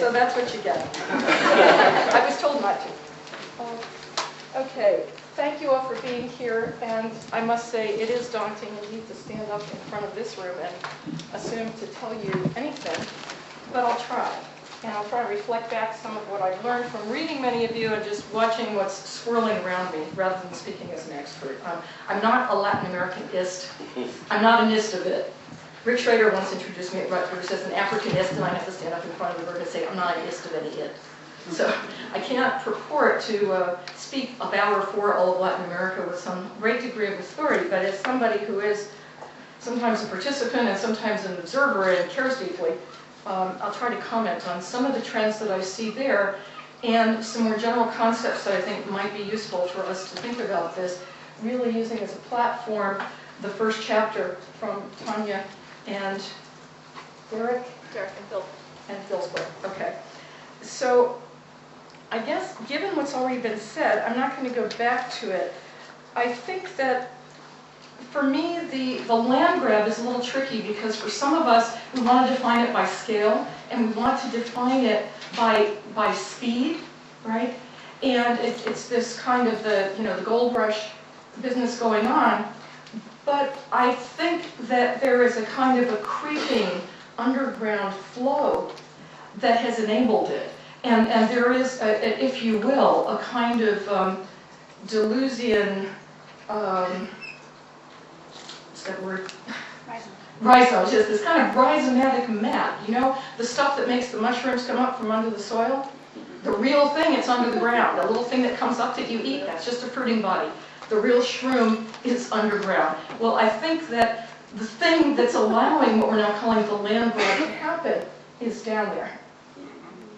So that's what you get. I was told not to. Okay, thank you all for being here, and I must say it is daunting indeed to stand up in front of this room and assume to tell you anything, but I'll try. And I'll try to reflect back some of what I've learned from reading many of you and just watching what's swirling around me rather than speaking as an expert. I'm not a Latin Americanist. I'm not an ist of it. Rick Schrader once introduced me at Rutgers as an Africanist, and I have to stand up in front of the room and say, I'm not an ist of any it. So I cannot purport to speak about or for all of Latin America with some great degree of authority, but as somebody who is sometimes a participant and sometimes an observer and cares deeply, I'll try to comment on some of the trends that I see there and some more general concepts that I think might be useful for us to think about this, really using as a platform the first chapter from Tania and Derek and Phil's book. Okay. So I guess, given what's already been said, I'm not going to go back to it. I think that, for me, the land grab is a little tricky because for some of us, we want to define it by scale, and we want to define it by speed, right? And it's this kind of the gold rush business going on. But I think that there is a kind of a creeping underground flow that has enabled it. And there is, if you will, a kind of Deleuzian, what's that word? Rhizome. Just this kind of rhizomatic mat. You know, the stuff that makes the mushrooms come up from under the soil? The real thing, it's under the ground. The little thing that comes up that you eat, that's just a fruiting body. The real shroom is underground. Well, I think that the thing that's allowing what we're now calling the land grab to happen is down there.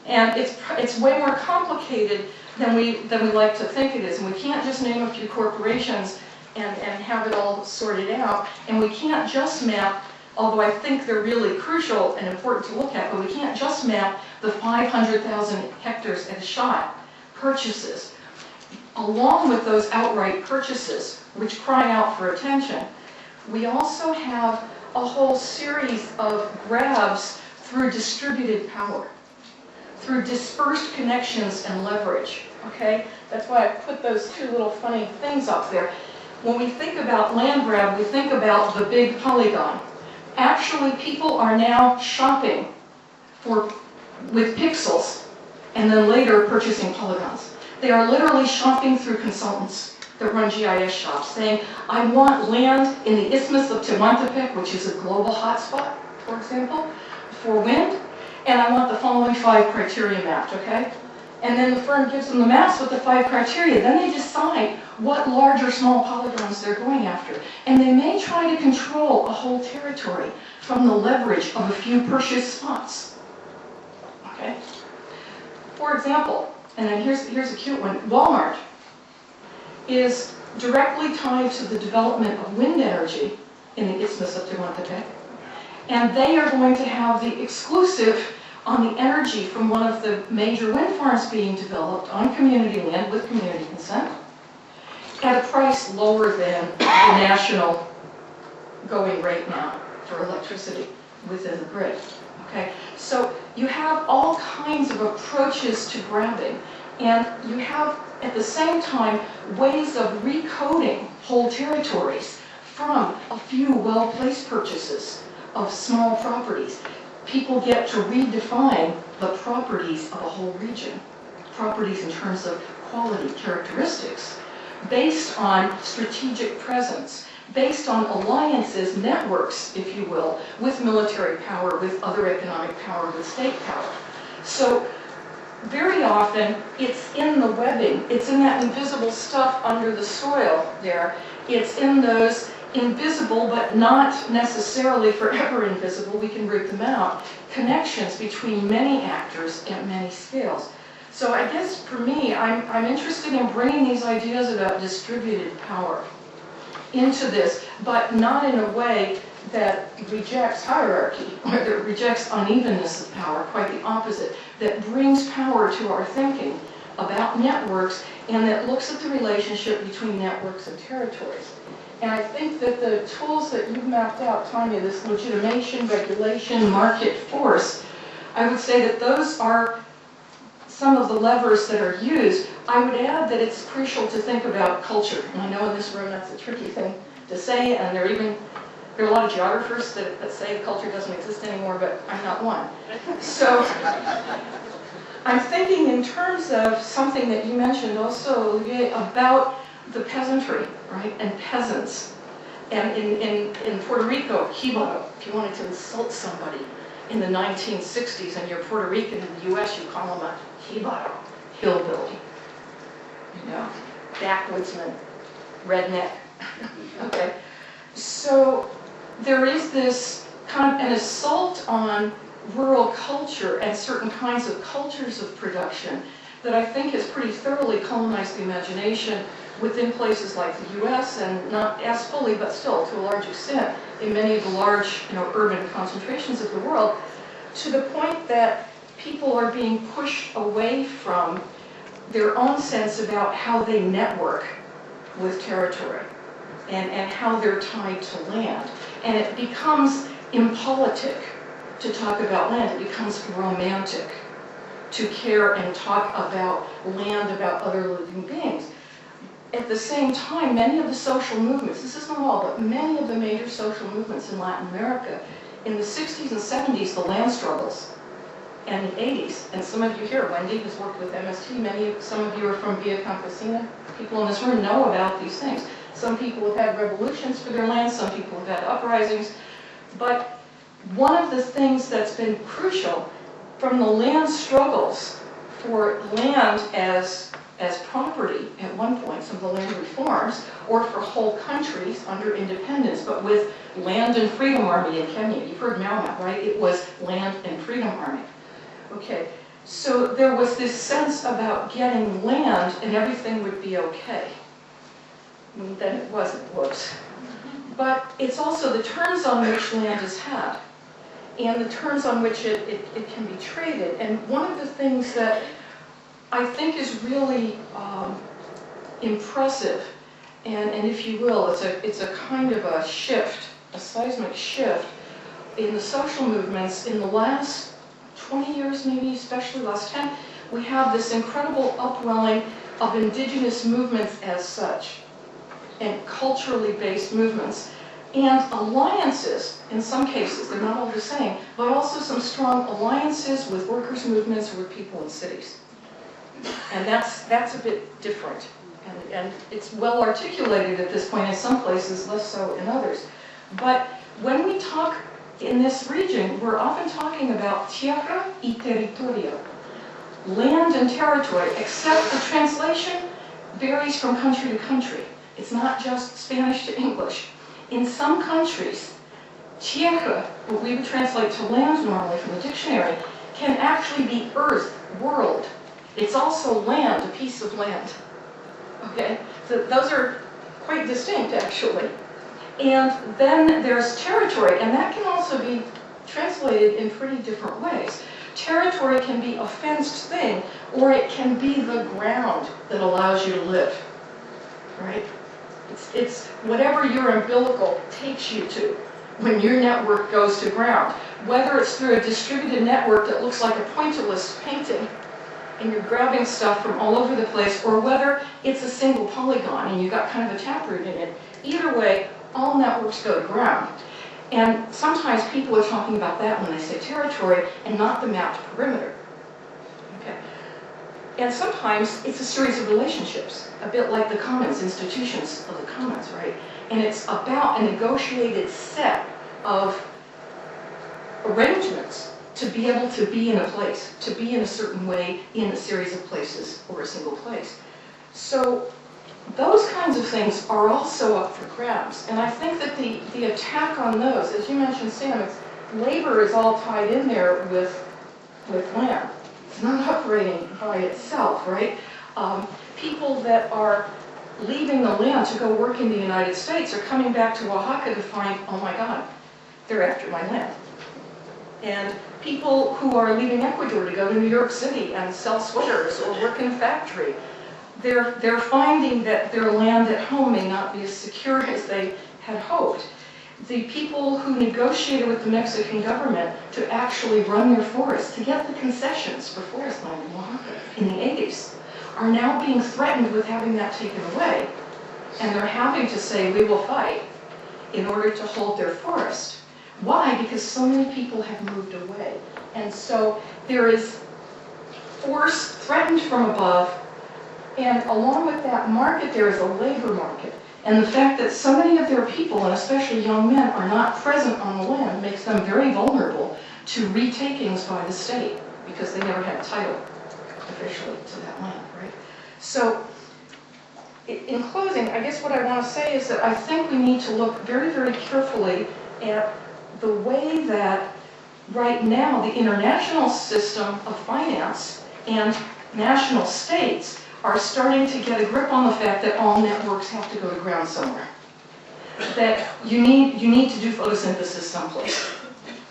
And it's way more complicated than we like to think it is. And we can't just name a few corporations and have it all sorted out. And we can't just map, although I think they're really crucial and important to look at, but we can't just map the 500,000 hectares at a shot purchases. Along with those outright purchases, which cry out for attention, we also have a whole series of grabs through distributed power, through dispersed connections and leverage, okay? That's why I put those two little funny things up there. When we think about land grab, we think about the big polygon. Actually, people are now shopping with pixels and then later purchasing polygons. They are literally shopping through consultants that run GIS shops, saying, I want land in the Isthmus of Tehuantepec, which is a global hotspot, for example, for wind, and I want the following 5 criteria mapped, okay? And then the firm gives them the maps with the 5 criteria. Then they decide what large or small polygons they're going after. And they may try to control a whole territory from the leverage of a few purchase spots, okay? For example, and then here's a cute one, Walmart is directly tied to the development of wind energy in the Isthmus of Tehuantepec. And they are going to have the exclusive on the energy from one of the major wind farms being developed on community land with community consent at a price lower than the national going rate now for electricity within the grid. Okay, so you have all kinds of approaches to grabbing, and you have at the same time ways of recoding whole territories from a few well-placed purchases of small properties. People get to redefine the properties of a whole region, properties in terms of quality characteristics, based on strategic presence, based on alliances, networks, if you will, with military power, with other economic power, with state power. So very often it's in the webbing, it's in that invisible stuff under the soil there, it's in those invisible, but not necessarily forever invisible, we can root them out, connections between many actors at many scales. So I guess for me, I'm interested in bringing these ideas about distributed power into this, but not in a way that rejects hierarchy, or that rejects unevenness of power, quite the opposite, that brings power to our thinking about networks, and that looks at the relationship between networks and territories. And I think that the tools that you've mapped out, Tania, this legitimation, regulation, market force, I would say that those are some of the levers that are used. I would add that it's crucial to think about culture. And I know in this room that's a tricky thing to say, and there are a lot of geographers that say culture doesn't exist anymore, but I'm not one. So I'm thinking in terms of something that you mentioned also, Olivier, about the peasantry, right, and peasants. And in Puerto Rico, Jibaro, if you wanted to insult somebody in the 1960s and you're Puerto Rican in the US, you call them a Jibaro, hillbilly, you know, backwoodsman, redneck. Okay, so there is this kind of an assault on rural culture and certain kinds of cultures of production that I think has pretty thoroughly colonized the imagination within places like the US, and not as fully, but still to a large extent, in many of the large, urban concentrations of the world, to the point that people are being pushed away from their own sense about how they network with territory and how they're tied to land. And it becomes impolitic to talk about land. It becomes romantic to care and talk about land, about other living beings. At the same time, many of the social movements, this is not all, but many of the major social movements in Latin America, in the 60s and 70s, the land struggles, and the 80s, and some of you here, Wendy has worked with MST, some of you are from Via Campesina, people in this room know about these things. Some people have had revolutions for their land, some people have had uprisings, but one of the things that's been crucial from the land struggles for land as property at one point, some of the land reforms, or for whole countries under independence, but with Land and Freedom Army in Kenya. You've heard Mau Mau, right? It was Land and Freedom Army. Okay, so there was this sense about getting land and everything would be okay. And then it wasn't, whoops. But it's also the terms on which land is had and the terms on which it can be traded. And one of the things that I think is really impressive, and if you will, it's a kind of a shift, a seismic shift in the social movements in the last 20 years, maybe especially last 10, we have this incredible upwelling of indigenous movements as such, and culturally based movements, and alliances, in some cases, they're not all the same, but also some strong alliances with workers' movements or with people in cities. And that's a bit different. And it's well articulated at this point in some places, less so in others. But when we talk in this region, we're often talking about tierra y territorio, land and territory, except the translation varies from country to country. It's not just Spanish to English. In some countries, tierra, what we would translate to land normally from the dictionary, can actually be earth, world. It's also land, a piece of land. Okay? So those are quite distinct, actually. And then there's territory, and that can also be translated in pretty different ways. Territory can be a fenced thing, or it can be the ground that allows you to live. Right? It's whatever your umbilical takes you to when your network goes to ground. Whether it's through a distributed network that looks like a pointillist painting, and you're grabbing stuff from all over the place, or whether it's a single polygon and you've got kind of a taproot in it. Either way, all networks go to ground. And sometimes people are talking about that when they say territory and not the mapped perimeter. Okay. And sometimes it's a series of relationships, a bit like the commons, institutions of the commons, right? And it's about a negotiated set of arrangements to be able to be in a place, to be in a certain way in a series of places or a single place. So those kinds of things are also up for grabs. And I think that the attack on those, as you mentioned, Sam, labor is all tied in there with land. It's not operating by itself, right? People that are leaving the land to go work in the United States are coming back to Oaxaca to find, oh my God, they're after my land. And people who are leaving Ecuador to go to New York City and sell sweaters or work in a factory, they're finding that their land at home may not be as secure as they had hoped. the people who negotiated with the Mexican government to actually run their forests, to get the concessions for forest land in Oaxaca in the 80s, are now being threatened with having that taken away. And they're having to say, we will fight in order to hold their forest. Why? Because so many people have moved away. And so there is force threatened from above, and along with that market, there is a labor market. And the fact that so many of their people, and especially young men, are not present on the land makes them very vulnerable to retakings by the state, because they never had title officially to that land, right? So, in closing, I guess what I want to say is that I think we need to look very, very carefully at the way that right now the international system of finance and national states are starting to get a grip on the fact that all networks have to go to ground somewhere. That you need to do photosynthesis someplace.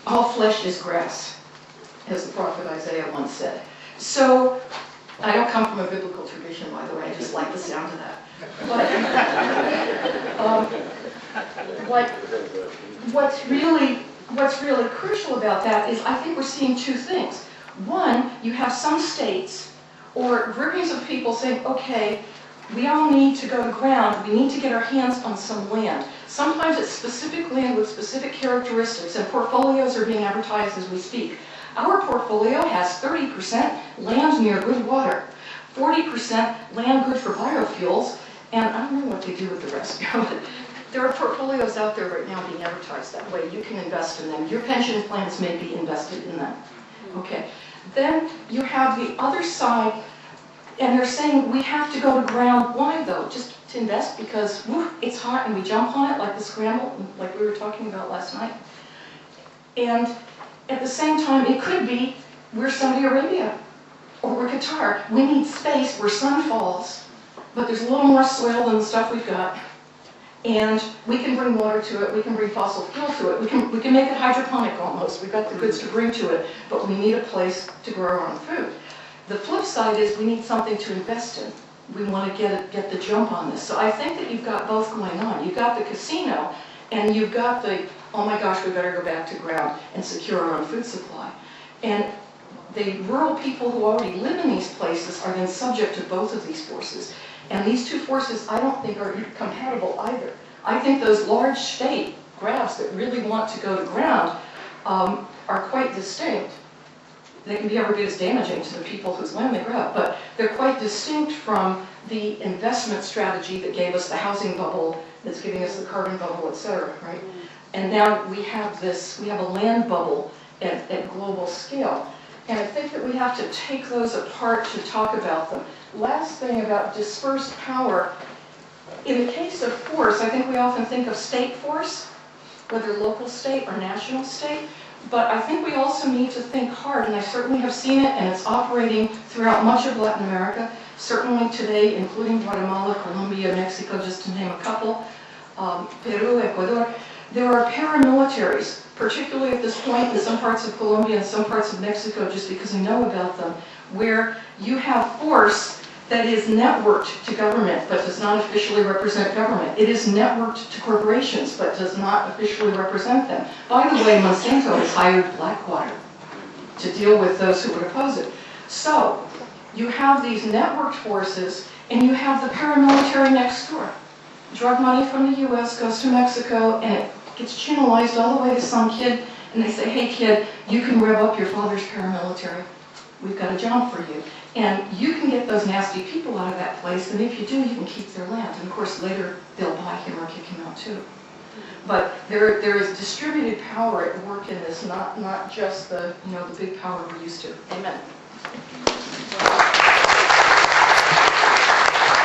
All flesh is grass, as the prophet Isaiah once said. So, I don't come from a biblical tradition, by the way, I just like the sound of that. But what's really crucial about that is I think we're seeing two things. One, you have some states or groupings of people saying, okay, we all need to go to ground, we need to get our hands on some land. Sometimes it's specific land with specific characteristics, and portfolios are being advertised as we speak. Our portfolio has 30% land near good water, 40% land good for biofuels, and I don't know what they do with the rest. There are portfolios out there right now being advertised that way. You can invest in them. Your pension plans may be invested in them. Okay. Then you have the other side, and they're saying we have to go to ground. Why though? Just to invest because it's hot and we jump on it like the scramble, like we were talking about last night. And at the same time, it could be we're Saudi Arabia or we're Qatar. We need space where sun falls, but there's a little more soil than the stuff we've got. And we can bring water to it, we can bring fossil fuel to it, we can make it hydroponic almost. We've got the goods to bring to it, but we need a place to grow our own food. The flip side is we need something to invest in. We want to get the jump on this. So I think that you've got both going on. You've got the casino, and you've got the, oh my gosh, we better go back to ground and secure our own food supply. And the rural people who already live in these places are then subject to both of these forces. And these two forces, I don't think, are compatible either. I think those large state grabs that really want to go to ground are quite distinct. They can be every bit as damaging to the people whose land they grab, but they're quite distinct from the investment strategy that gave us the housing bubble, that's giving us the carbon bubble, et cetera, right? And now we have a land bubble at global scale. And I think that we have to take those apart to talk about them. Last thing about dispersed power. In the case of force, I think we often think of state force, whether local state or national state. But I think we also need to think hard, and I certainly have seen it, and it's operating throughout much of Latin America, certainly today, including Guatemala, Colombia, Mexico, just to name a couple, Peru, Ecuador. There are paramilitaries, particularly at this point in some parts of Colombia and some parts of Mexico, just because I know about them, where you have force that is networked to government but does not officially represent government. It is networked to corporations but does not officially represent them. By the way, Monsanto has hired Blackwater to deal with those who would oppose it. So, you have these networked forces and you have the paramilitary next door. Drug money from the US goes to Mexico and it gets channelized all the way to some kid, and they say, hey kid, you can rev up your father's paramilitary. We've got a job for you. And you can get those nasty people out of that place, and if you do, you can keep their land. And of course, later, they'll buy him or kick him out too. But there is distributed power at work in this, not just the big power we're used to. Amen.